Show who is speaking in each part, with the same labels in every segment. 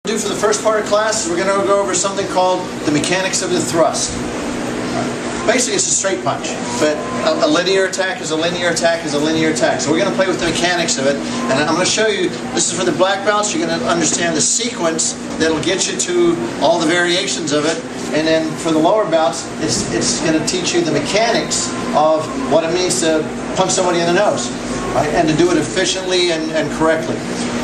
Speaker 1: Do for the first part of class is we're going to go over something called the mechanics of the thrust. Basically it's a straight punch, but a linear attack is a linear attack is a linear attack. So we're going to play with the mechanics of it, and I'm going to show you, this is for the black belts, you're going to understand the sequence that'll get you to all the variations of it, and then for the lower belts, it's going to teach you the mechanics of what it means to punch somebody in the nose, right? And to do it efficiently and correctly.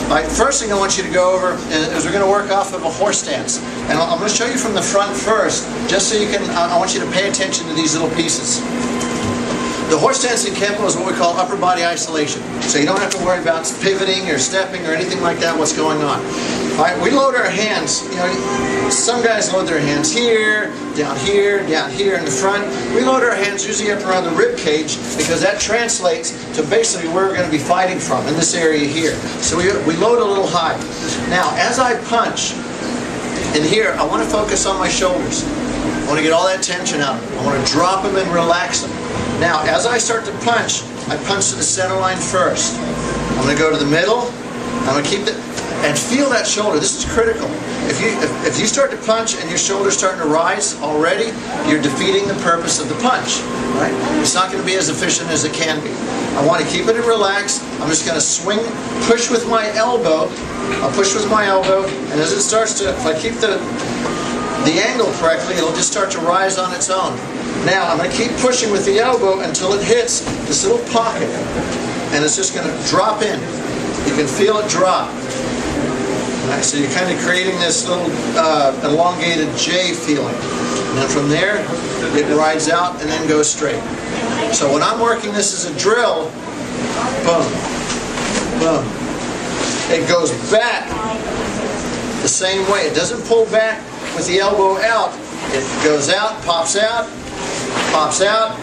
Speaker 1: Alright, first thing I want you to go over is we're going to work off of a horse stance. And I'm going to show you from the front first, just so you can, I want you to pay attention to these little pieces. The horse stance in Kempo is what we call upper body isolation. So you don't have to worry about pivoting or stepping or anything like that, what's going on. Alright, we load our hands, you know, some guys load their hands here, down here in the front. We load our hands usually up around the rib cage because that translates to basically where we're going to be fighting from, in this area here. So we load a little high. Now, as I punch in here, I want to focus on my shoulders. I want to get all that tension out. I want to drop them and relax them. Now, as I start to punch, I punch to the center line first. I'm going to go to the middle. I'm going to keep it and feel that shoulder. This is critical. If you start to punch and your shoulder's starting to rise already, you're defeating the purpose of the punch. Right? It's not going to be as efficient as it can be. I want to keep it relaxed. I'm just going to swing, push with my elbow. I'll push with my elbow, and as it starts to, if I keep the angle correctly, it'll just start to rise on its own. Now, I'm going to keep pushing with the elbow until it hits this little pocket, and it's just going to drop in. You can feel it drop. Right, so you're kind of creating this little elongated J feeling. And then from there, it rides out and then goes straight. So when I'm working this as a drill, boom, boom, it goes back the same way. It doesn't pull back with the elbow out. It goes out, pops out, pops out,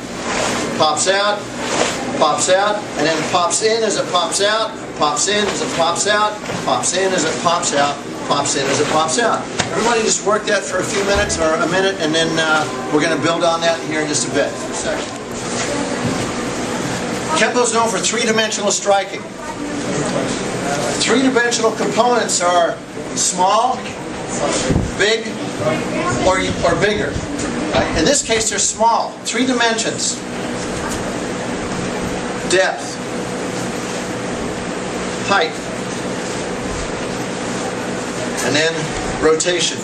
Speaker 1: pops out, pops out, and then pops in as it pops out, pops in as it pops out, pops in as it pops out, pops in as it pops out. Everybody just work that for a few minutes or a minute, and then we're going to build on that here in just a bit. Kempo is known for three-dimensional striking. Three-dimensional components are small, big, or bigger. In this case, they're small. 3 dimensions. Depth. Height. And then rotation.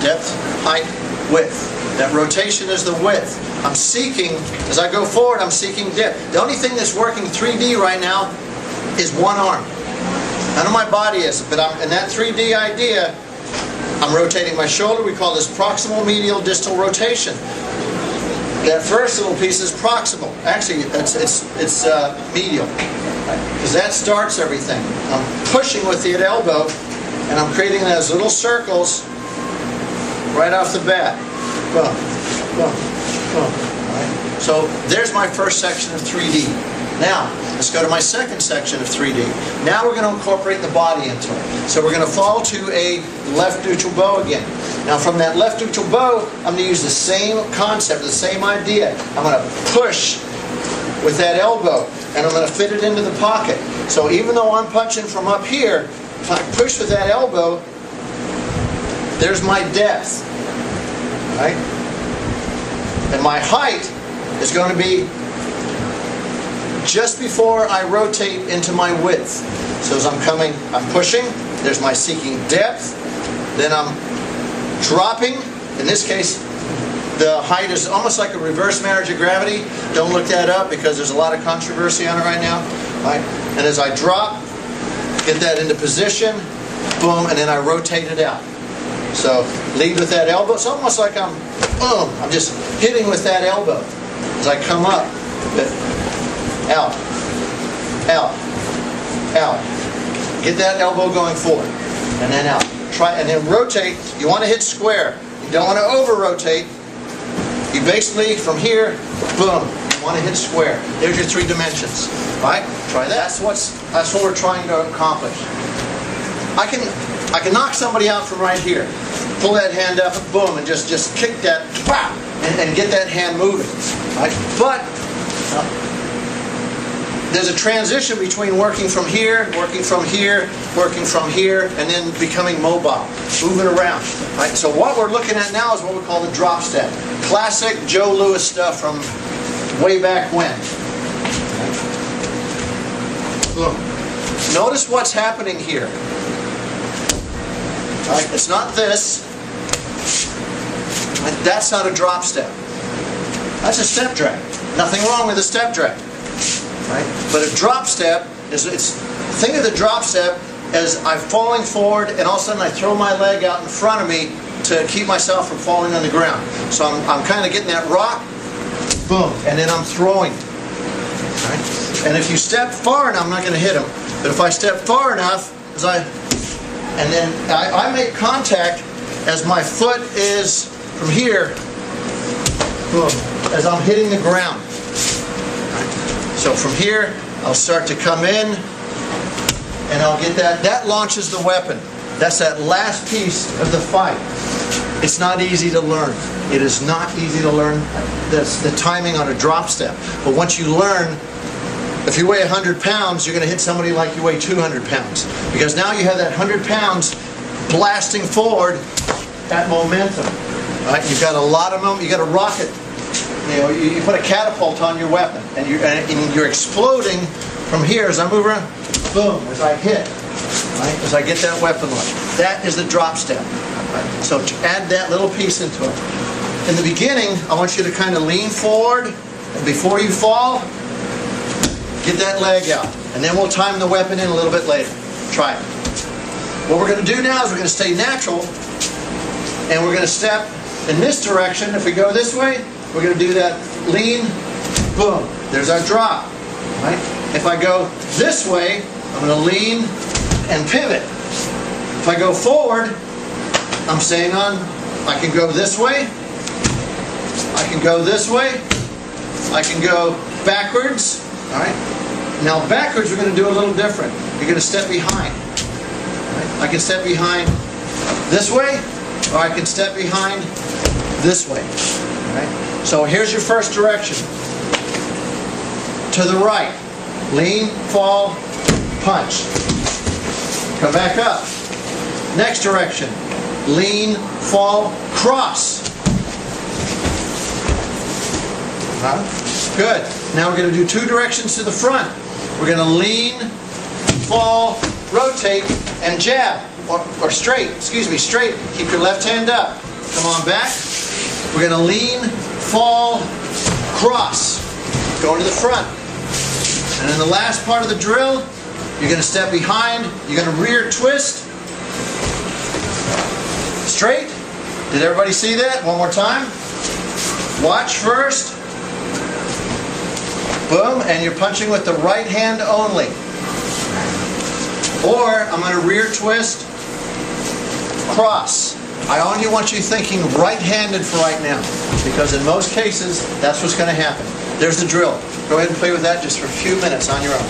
Speaker 1: Depth, height, width. That rotation is the width. I'm seeking, as I go forward, I'm seeking depth. The only thing that's working 3D right now is one arm. None of my body is, but in that 3D idea, I'm rotating my shoulder. We call this proximal medial distal rotation. That first little piece is proximal. Actually, it's medial, because that starts everything. I'm pushing with the elbow, and I'm creating those little circles right off the bat. Boom, boom, boom. Right. So there's my first section of 3D. Now, let's go to my second section of 3D. Now we're going to incorporate the body into it. So we're going to fall to a left neutral bow again. Now from that left neutral bow, I'm going to use the same concept, the same idea. I'm going to push with that elbow, and I'm going to fit it into the pocket. So even though I'm punching from up here, if I push with that elbow, there's my depth. Right? And my height is going to be just before I rotate into my width. So as I'm coming, I'm pushing, there's my seeking depth, then I'm dropping. In this case, the height is almost like a reverse marriage of gravity. Don't look that up because there's a lot of controversy on it right now. Right? And as I drop, get that into position, boom, and then I rotate it out. So lead with that elbow. It's almost like I'm just hitting with that elbow. As I come up, out, out, out. Get that elbow going forward, and then out. Try, and then rotate. You want to hit square. You don't want to over-rotate. You basically, from here, boom, you want to hit square. There's your 3 dimensions. Right? Try that. That's what we're trying to accomplish. I can knock somebody out from right here. Pull that hand up, boom, and just kick that, wow, and get that hand moving. Right? But there's a transition between working from here, working from here, working from here, and then becoming mobile, moving around. Right? So what we're looking at now is what we call the drop step. Classic Joe Louis stuff from way back when. Look. Notice what's happening here. Right? It's not this. That's not a drop step. That's a step drag. Nothing wrong with a step drag. Right? But a drop step is, think of the drop step as I'm falling forward and all of a sudden I throw my leg out in front of me to keep myself from falling on the ground. So I'm kind of getting that rock, boom, and then I'm throwing. Right? And if you step far enough, I'm not going to hit him, but if I step far enough, and then I make contact as my foot is from here, boom, as I'm hitting the ground. So from here, I'll start to come in, and I'll get that. That launches the weapon. That's that last piece of the fight. It's not easy to learn. It is not easy to learn the timing on a drop step. But once you learn, if you weigh 100 pounds, you're going to hit somebody like you weigh 200 pounds. Because now you have that 100 pounds blasting forward, that momentum. Right? You've got a lot of momentum. You've got a rocket. You know, you put a catapult on your weapon, and you're exploding from here as I move around. Boom! As I hit, right? As I get that weapon launched. That is the drop step. Right? So add that little piece into it. In the beginning, I want you to kind of lean forward, and before you fall, get that leg out, and then we'll time the weapon in a little bit later. Try it. What we're going to do now is we're going to stay natural, and we're going to step in this direction. If we go this way, we're going to do that lean, boom. There's our drop. Right? If I go this way, I'm going to lean and pivot. If I go forward, I'm staying on. I can go this way. I can go this way. I can go backwards. All right. Now backwards, we're going to do a little different. You're going to step behind. Right? I can step behind this way, or I can step behind this way. Right? So here's your first direction. To the right. Lean, fall, punch. Come back up. Next direction. Lean, fall, cross. Good. Now we're going to do two directions to the front. We're going to lean, fall, rotate, and jab. Or straight. Excuse me, straight. Keep your left hand up. Come on back. We're going to lean, fall, cross. Go to the front. And in the last part of the drill, you're going to step behind. You're going to rear twist. Straight. Did everybody see that? One more time. Watch first. Boom. And you're punching with the right hand only. Or I'm going to rear twist, cross. I only want you thinking right-handed for right now, because in most cases, that's what's going to happen. There's the drill. Go ahead and play with that just for a few minutes on your own.